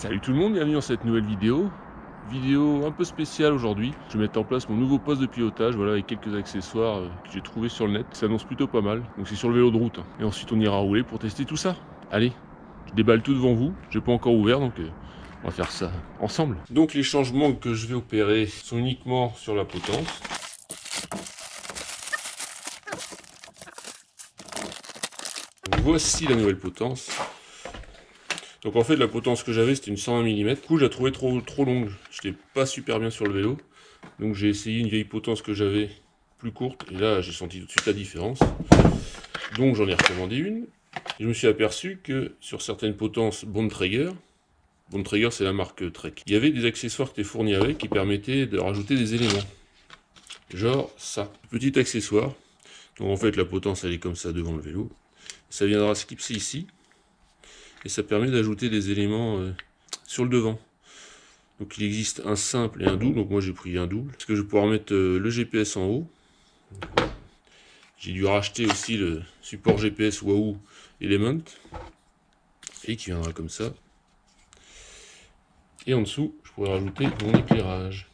Salut tout le monde, bienvenue dans cette nouvelle vidéo. Vidéo un peu spéciale aujourd'hui. Je vais mettre en place mon nouveau poste de pilotage, voilà, avec quelques accessoires que j'ai trouvé sur le net. Ça s'annonce plutôt pas mal. Donc c'est sur le vélo de route. Et ensuite on ira rouler pour tester tout ça. Allez, je déballe tout devant vous. J'ai pas encore ouvert, donc on va faire ça ensemble. Donc les changements que je vais opérer sont uniquement sur la potence. Donc, voici la nouvelle potence. Donc en fait la potence que j'avais c'était une 120 mm, du coup je la trouvais trop longue, j'étais pas super bien sur le vélo, donc j'ai essayé une vieille potence que j'avais plus courte, et là j'ai senti tout de suite la différence, donc j'en ai recommandé une, et je me suis aperçu que sur certaines potences Bontrager c'est la marque Trek, il y avait des accessoires qui étaient fournis avec qui permettaient de rajouter des éléments, genre ça, petit accessoire, donc en fait la potence elle est comme ça devant le vélo, ça viendra se clipser ici, et ça permet d'ajouter des éléments sur le devant. Donc il existe un simple et un double, donc moi j'ai pris un double, parce que je vais pouvoir mettre le GPS en haut. J'ai dû racheter aussi le support GPS Wahoo Element, et qui viendra comme ça. Et en dessous, je pourrais rajouter mon éclairage,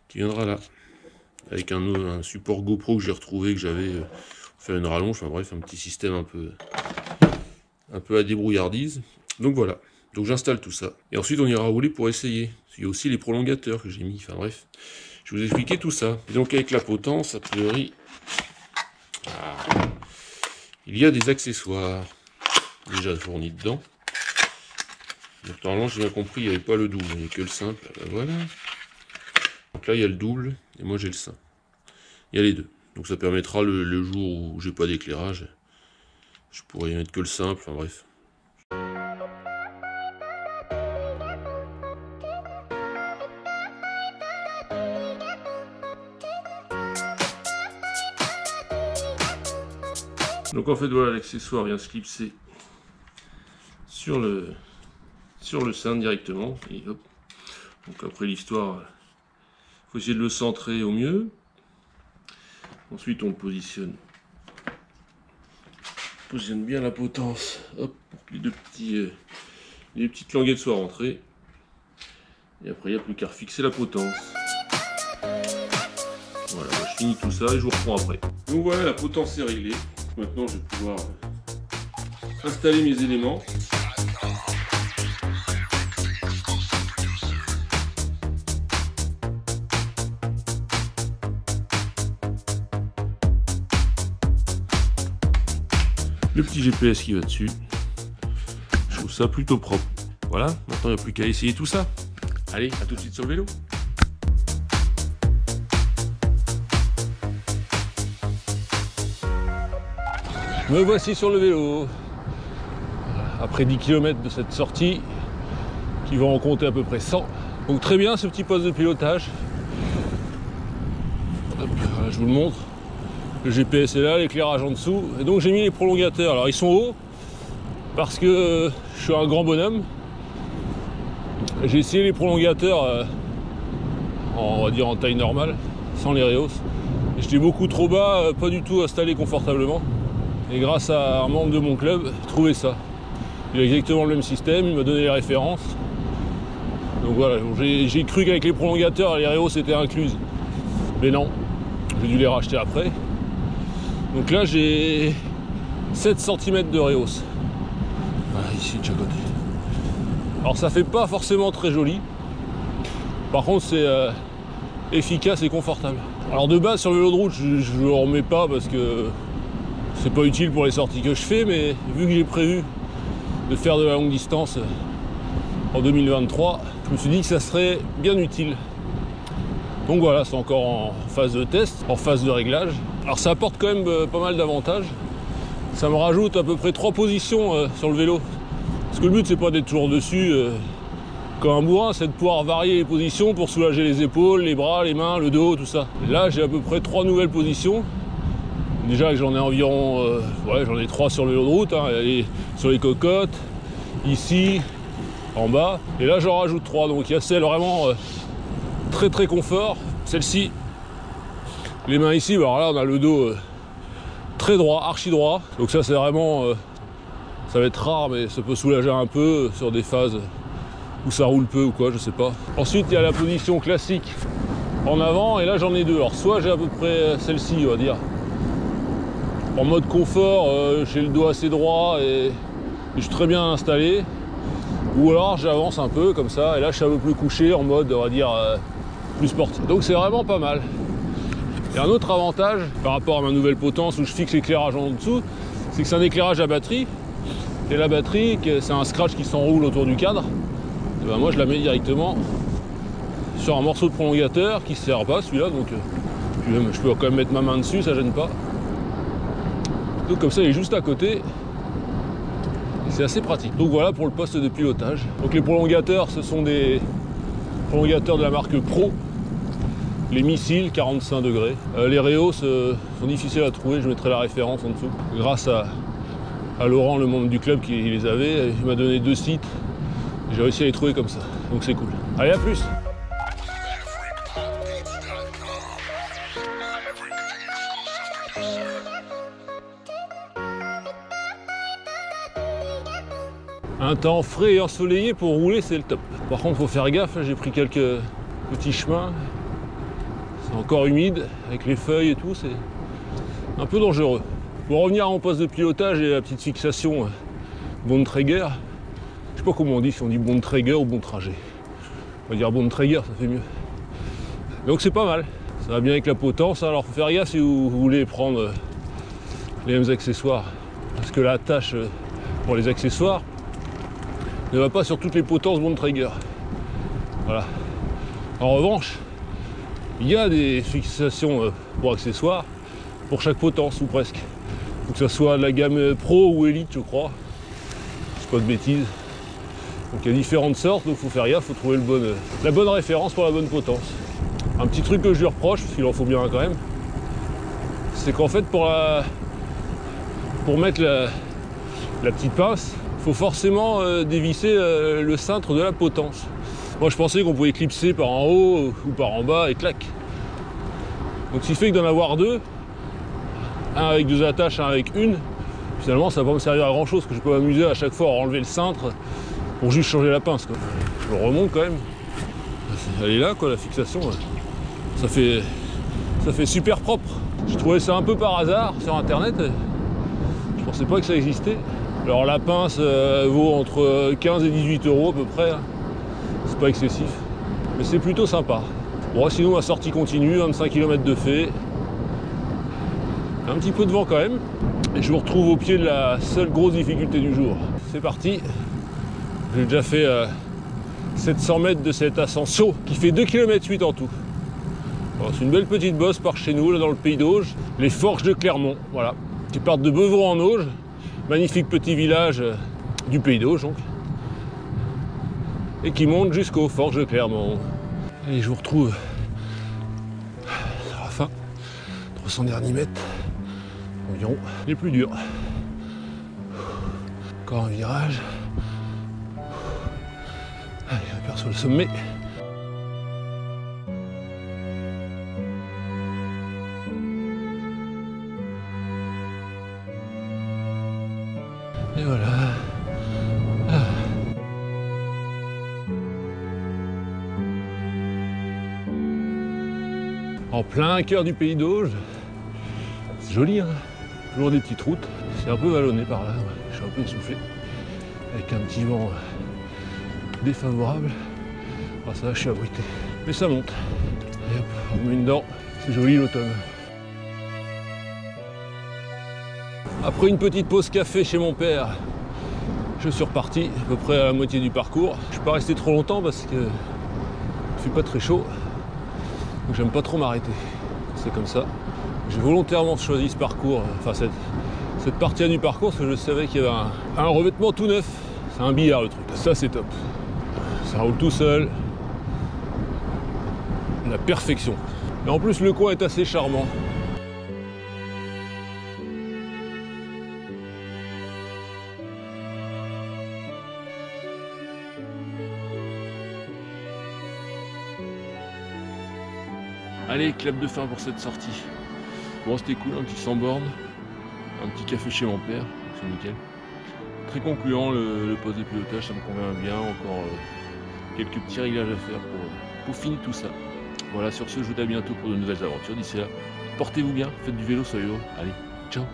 qui viendra là, avec un support GoPro que j'ai retrouvé, que j'avais faire une rallonge, enfin bref, un petit système un peu à débrouillardise. Donc voilà, donc j'installe tout ça. Et ensuite on ira rouler pour essayer. Il y a aussi les prolongateurs que j'ai mis, enfin bref. Je vais vous expliquer tout ça. Et donc avec la potence, a priori, il y a des accessoires déjà fournis dedans. Donc normalement, j'ai bien compris, il n'y avait pas le double, il n'y avait que le simple. Ben voilà. Donc là, il y a le double, et moi j'ai le simple. Il y a les deux. Donc ça permettra le jour où j'ai pas d'éclairage, je pourrais y mettre que le simple, enfin bref. Donc en fait voilà, l'accessoire vient se clipser sur le sein directement, et hop. Donc après l'histoire, il faut essayer de le centrer au mieux. Ensuite on le positionne bien la potence, hop, pour que les petites languettes soient rentrées. Et après il n'y a plus qu'à refixer la potence. Voilà, je finis tout ça et je vous reprends après. Donc voilà, la potence est réglée. Maintenant je vais pouvoir installer mes éléments. Le petit GPS qui va dessus, je trouve ça plutôt propre. Voilà, maintenant il n'y a plus qu'à essayer tout ça. Allez, à tout de suite sur le vélo. Me voici sur le vélo, après 10 km de cette sortie, qui va en compter à peu près 100. Donc très bien ce petit poste de pilotage. Hop, voilà, je vous le montre. Le GPS est là, l'éclairage en dessous, et donc j'ai mis les prolongateurs. Alors ils sont hauts parce que je suis un grand bonhomme. J'ai essayé les prolongateurs on va dire en taille normale, sans les rehausses. Et j'étais beaucoup trop bas, pas du tout installé confortablement. Et grâce à un membre de mon club, j'ai trouvé ça. Il a exactement le même système, il m'a donné les références. Donc voilà, j'ai cru qu'avec les prolongateurs, les rehausses étaient incluses. Mais non, j'ai dû les racheter après. Donc là j'ai 7 cm de rehausse. Voilà, ici de chaque côté. Alors ça fait pas forcément très joli. Par contre c'est efficace et confortable. Alors de base sur le vélo de route je le remets pas parce que c'est pas utile pour les sorties que je fais, mais vu que j'ai prévu de faire de la longue distance en 2023, je me suis dit que ça serait bien utile. Donc voilà, c'est encore en phase de test, en phase de réglage. Alors ça apporte quand même pas mal d'avantages. Ça me rajoute à peu près 3 positions sur le vélo. Parce que le but c'est pas d'être toujours dessus comme un bourrin, c'est de pouvoir varier les positions pour soulager les épaules, les bras, les mains, le dos, tout ça. Et là j'ai à peu près 3 nouvelles positions. Déjà j'en ai environ, j'en ai 3 sur le vélo de route, hein, sur les cocottes, ici, en bas. Et là j'en rajoute 3, donc il y a celle vraiment très confort. Celle-ci, les mains ici, alors là on a le dos très droit, archi droit. Donc ça c'est vraiment Ça va être rare, mais ça peut soulager un peu sur des phases où ça roule peu ou quoi, je sais pas. Ensuite, il y a la position classique en avant, et là j'en ai deux. Alors soit j'ai à peu près celle-ci, on va dire, en mode confort, j'ai le dos assez droit et je suis très bien installé. Ou alors j'avance un peu comme ça, et là je suis un peu plus couché en mode, on va dire, plus sportif. Donc c'est vraiment pas mal. Et un autre avantage par rapport à ma nouvelle potence où je fixe l'éclairage en dessous, c'est que c'est un éclairage à batterie. Et la batterie, c'est un scratch qui s'enroule autour du cadre. Et ben moi je la mets directement sur un morceau de prolongateur qui ne sert pas celui-là, donc puis même, je peux quand même mettre ma main dessus, ça gêne pas. Donc comme ça il est juste à côté. C'est assez pratique. Donc voilà pour le poste de pilotage. Donc les prolongateurs, ce sont des prolongateurs de la marque Pro. Les missiles 45 degrés. Les Réos sont difficiles à trouver, je mettrai la référence en dessous. Grâce à Laurent, le membre du club qui les avait, il m'a donné 2 sites. J'ai réussi à les trouver comme ça. Donc c'est cool. Allez, à plus! Un temps frais et ensoleillé pour rouler, c'est le top. Par contre, il faut faire gaffe, j'ai pris quelques petits chemins. C'est encore humide, avec les feuilles et tout, c'est un peu dangereux. Pour revenir à mon poste de pilotage et la petite fixation Bontrager, je sais pas comment on dit, si on dit Bontrager ou Bontrager. On va dire Bontrager, ça fait mieux. Donc c'est pas mal, ça va bien avec la potence, alors faut faire gaffe si vous voulez prendre les mêmes accessoires. Parce que la tâche pour les accessoires ne va pas sur toutes les potences Bontrager. Voilà. En revanche, il y a des fixations pour accessoires pour chaque potence ou presque. Faut que ça soit de la gamme Pro ou Elite, je crois. C'est pas de bêtises. Donc il y a différentes sortes, donc il faut faire gaffe, il faut trouver la bonne référence pour la bonne potence. Un petit truc que je lui reproche, parce qu'il en faut bien quand même, c'est qu'en fait pour mettre la pette pince, il faut forcément dévisser le cintre de la potence. Moi je pensais qu'on pouvait clipser par en haut ou par en bas et clac. Donc ce qui fait que d'en avoir deux, un avec 2 attaches, un avec une, finalement ça va pas me servir à grand chose, que je peux m'amuser à chaque fois à enlever le cintre pour juste changer la pince, quoi. Je le remonte quand même. Elle est là quoi, la fixation. Ça fait super propre. J'ai trouvé ça un peu par hasard sur internet. Je pensais pas que ça existait. Alors la pince vaut entre 15 et 18 € à peu près. C'est pas excessif. Mais c'est plutôt sympa. Bon, sinon la sortie continue, 25 km de fait. Un petit peu de vent quand même. Et je vous retrouve au pied de la seule grosse difficulté du jour. C'est parti. J'ai déjà fait 700 mètres de cette ascension qui fait 2,8 km en tout. C'est une belle petite bosse par chez nous, là dans le Pays d'Auge. Les Forges de Clermont, voilà. Qui partent de Beuvron en Auge. Magnifique petit village du Pays d'Auge donc. Et qui monte jusqu'aux Forges de Clermont. Allez, je vous retrouve à la fin. 300 derniers mètres environ. Les plus durs. Encore un virage. Allez, on aperçoit le sommet. Et voilà. Ah. En plein cœur du Pays d'Auge. C'est joli, hein. Toujours des petites routes. C'est un peu vallonné par là. Je suis un peu essoufflé. Avec un petit vent défavorable. Ah, ça va, je suis abrité. Mais ça monte. Et hop, on met une dent. C'est joli l'automne. Après une petite pause café chez mon père, je suis reparti à peu près à la moitié du parcours. Je ne suis pas resté trop longtemps parce que il fait pas très chaud. Donc j'aime pas trop m'arrêter. C'est comme ça. J'ai volontairement choisi ce parcours, enfin cette partie du parcours, parce que je savais qu'il y avait un revêtement tout neuf. C'est un billard le truc. Ça c'est top. Ça roule tout seul. La perfection. Et en plus le coin est assez charmant. Allez, clap de fin pour cette sortie. Bon, c'était cool, un petit sans borne, un petit café chez mon père, c'est nickel. très concluant le poste de pilotage, ça me convient bien. Encore quelques petits réglages à faire pour finir tout ça. Voilà, sur ce, je vous dis à bientôt pour de nouvelles aventures. D'ici là, portez-vous bien, faites du vélo, soyez heureux. Allez, ciao.